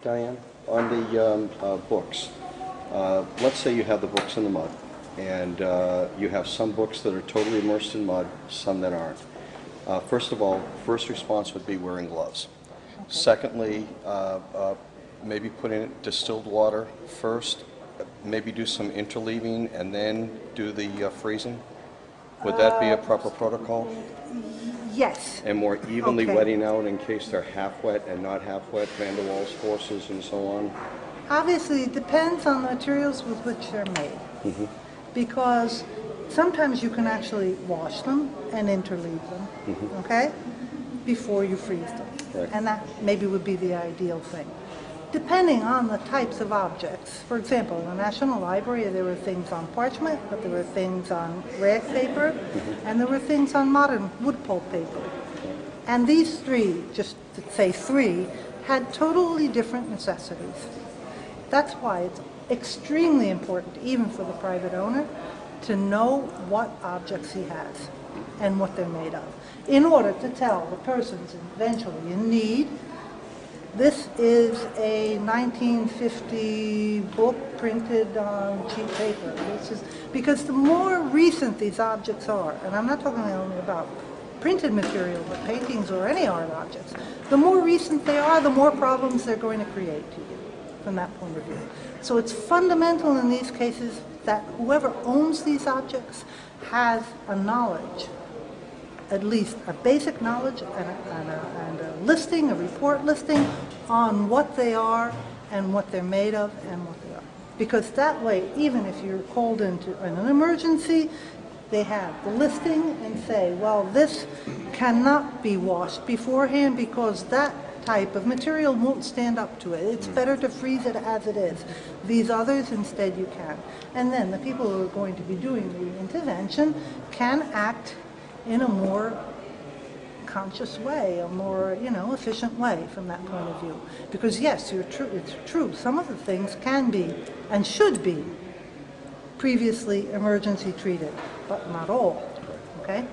Diane, on the books, let's say you have the books in the mud, and you have some books that are totally immersed in mud, some that aren't. First of all, first response would be wearing gloves. Okay. Secondly, maybe put in distilled water first, maybe do some interleaving and then do the freezing. Would that be a proper protocol? Yes. And more evenly Okay. wetting out in case they're half wet and not half wet, Van der Waals forces and so on? Obviously, it depends on the materials with which they're made. Mm-hmm. Because sometimes you can actually wash them and interleave them, okay, before you freeze them. Right. And that maybe would be the ideal thing. Depending on the types of objects. For example, in the National Library, there were things on parchment, but there were things on rag paper, and there were things on modern wood pulp paper. And these three, just to say three, had totally different necessities. That's why it's extremely important, even for the private owner, to know what objects he has and what they're made of, in order to tell the persons eventually in need, this is a 1950 book printed on cheap paper. This is, because the more recent these objects are, and I'm not talking only about printed material, but paintings or any art objects, the more recent they are, the more problems they're going to create to you from that point of view. So it's fundamental in these cases that whoever owns these objects has a knowledge, at least a basic knowledge and a listing, a report listing on what they are and what they're made of and what they are. Because that way, even if you're called into an emergency, they have the listing and say, well, this cannot be washed beforehand because that type of material won't stand up to it. It's better to freeze it as it is. These others, instead, you can. And then the people who are going to be doing the intervention can act in a more conscious way, a more, efficient way from that point of view. Because yes, it's true, some of the things can be and should be previously emergency treated, but not all, okay?